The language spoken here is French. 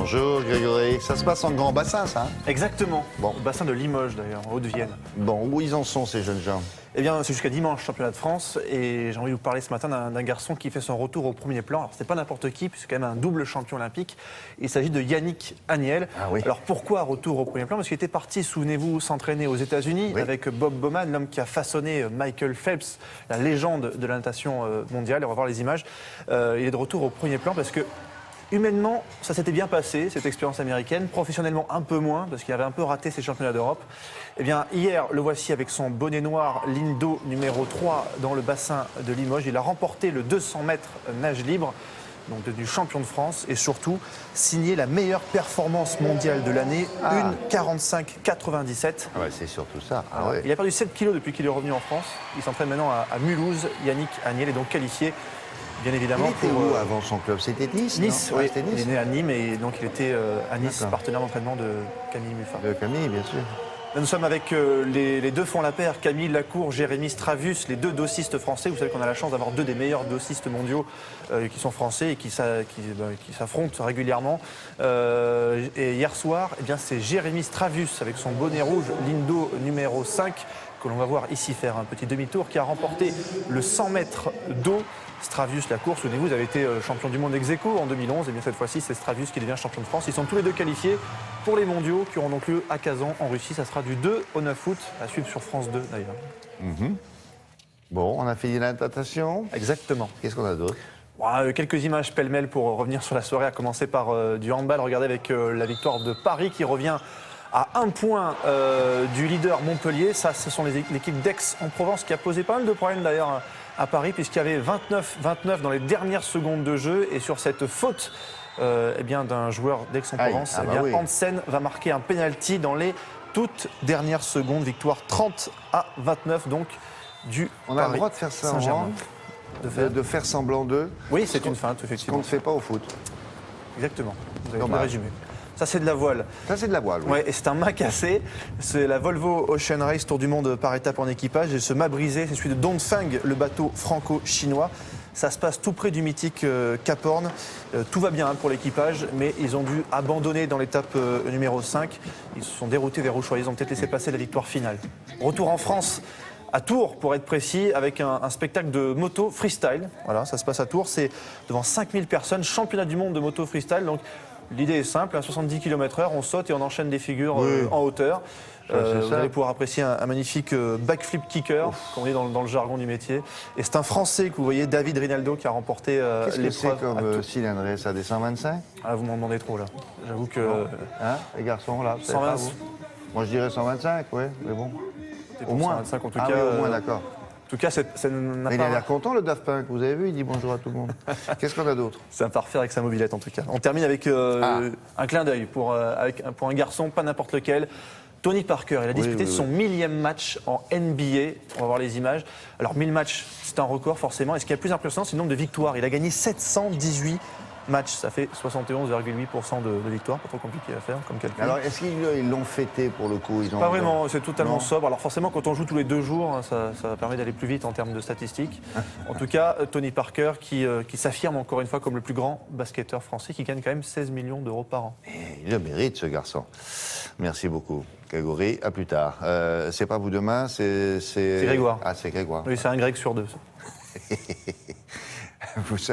Bonjour Grégory, ça se passe en grand bassin ça hein? Exactement, Bon. au bassin de Limoges d'ailleurs, en Haute-Vienne. Bon, où ils en sont ces jeunes gens? Eh bien, c'est jusqu'à dimanche, championnat de France, et j'ai envie de vous parler ce matin d'un garçon qui fait son retour au premier plan. Alors, c'est pas n'importe qui, puisque c'est quand même un double champion olympique. Il s'agit de Yannick Agnel. Ah oui. Alors, pourquoi retour au premier plan? Parce qu'il était parti, souvenez-vous, s'entraîner aux États-Unis Oui. avec Bob Bowman, l'homme qui a façonné Michael Phelps, la légende de la natation mondiale. On va voir les images. Il est de retour au premier plan parce que humainement, ça s'était bien passé, cette expérience américaine. Professionnellement, un peu moins, parce qu'il avait un peu raté ses championnats d'Europe. Eh bien, hier, le voici avec son bonnet noir, Lindo numéro 3 dans le bassin de Limoges. Il a remporté le 200 mètres nage libre, donc devenu champion de France, et surtout signé la meilleure performance mondiale de l'année, Ah. 1,45,97. Ah ouais, c'est surtout ça. Ah Alors, ouais. Il a perdu 7 kilos depuis qu'il est revenu en France. Il s'entraîne maintenant à Mulhouse. Yannick Agnel est donc qualifié, bien évidemment. Il était pour, où avant son club? C'était Nice? Nice, non oui. C'était Il Nice. est né à Nîmes et donc il était à Nice, D'accord. partenaire d'entraînement de Camille Muffat. De Camille, bien sûr. Là, nous sommes avec les deux font la paire, Camille Lacour, Jérémy Stravus, les deux dossistes français. Vous savez qu'on a la chance d'avoir deux des meilleurs dossistes mondiaux qui sont français et qui s'affrontent régulièrement. Et hier soir, eh bien, c'est Jérémy Stravus avec son bonnet rouge, Lindo numéro 5, que l'on va voir ici faire un petit demi-tour, qui a remporté le 100 mètres d'eau. Stravus, la course, souvenez-vous, vous avez été champion du monde ex-aequo en 2011. Et bien cette fois-ci, c'est Stravus qui devient champion de France. Ils sont tous les deux qualifiés pour les mondiaux qui auront donc lieu à Kazan en Russie. Ça sera du 2 au 9 août, à suivre sur France 2 d'ailleurs. Bon, on a fini la natation. Exactement. Qu'est-ce qu'on a d'autre? Quelques images pêle-mêle pour revenir sur la soirée, à commencer par du handball. Regardez avec la victoire de Paris qui revient à 1 point du leader Montpellier. Ça, ce sont l'équipe d'Aix-en-Provence qui a posé pas mal de problèmes d'ailleurs à Paris, puisqu'il y avait 29-29 dans les dernières secondes de jeu. Et sur cette faute eh bien, d'un joueur d'Aix-en-Provence, Aïe, ah eh bien, bah oui. Hansen va marquer un penalty dans les toutes dernières secondes. Victoire 30-29 donc du On a le Paris droit de faire ça en Saint-Germain. hand, de faire semblant d'eux, Oui, c'est une feinte, ce qu'on effectivement. ne fait pas au foot. Exactement. Vous avez tout Dommage. résumé. Ça, c'est de la voile. Ça, c'est de la voile. Oui. Ouais, et c'est un mât cassé. C'est la Volvo Ocean Race Tour du Monde par étapes en équipage. Et ce mât brisé, c'est celui de Dongfeng, le bateau franco-chinois. Ça se passe tout près du mythique Cap Horn. Tout va bien pour l'équipage, mais ils ont dû abandonner dans l'étape numéro 5. Ils se sont déroutés vers Ushuaïa. Ils ont peut-être laissé passer la victoire finale. Retour en France, à Tours, pour être précis, avec un spectacle de moto freestyle. Voilà, ça se passe à Tours. C'est devant 5000 personnes, championnat du monde de moto freestyle. Donc, l'idée est simple, à 70 km/h, on saute et on enchaîne des figures Oui. en hauteur. c'est Vous ça. allez pouvoir apprécier un magnifique backflip kicker, comme on dit dans le jargon du métier. Et c'est un Français que vous voyez, David Rinaldo, qui a remporté Qu'est-ce que c'est l'épreuve. comme cylindrée? Ça, des 125? Ah, vous m'en demandez trop là. J'avoue que Hein, les garçons, là, vous savez 120. pas, vous? Moi, je dirais 125, oui, mais bon. c'est Au pour moins. 125 en tout Ah cas. oui, au moins, d'accord. En tout cas, ça n'a Mais il a pas. l'air content, le Daft Punk. Vous avez vu, il dit bonjour à tout le monde. Qu'est-ce qu'on a d'autre? C'est un parfait avec sa mobilette en tout cas. On termine avec un clin d'œil pour un garçon, pas n'importe lequel. Tony Parker, il a disputé oui. son 1000e match en NBA. On va voir les images. Alors 1000 matchs, c'est un record forcément. Et ce qui est le plus impressionnant, c'est le nombre de victoires. Il a gagné 718 matchs. Ça fait 71,8% de victoires. Pas trop compliqué à faire comme calcul. Alors, est-ce qu'ils l'ont fêté pour le coup? Ils ont... Pas vraiment, c'est totalement Non. sobre. Alors forcément, quand on joue tous les 2 jours, hein, ça permet d'aller plus vite en termes de statistiques. En tout cas, Tony Parker qui s'affirme encore une fois comme le plus grand basketteur français, qui gagne quand même 16 millions d'euros par an. Il le mérite, ce garçon. Merci beaucoup, Grégory. À plus tard. C'est pas vous demain, c'est... C'est Grégoire. Ah, c'est Grégoire. Oui, c'est un grec sur 2. Vous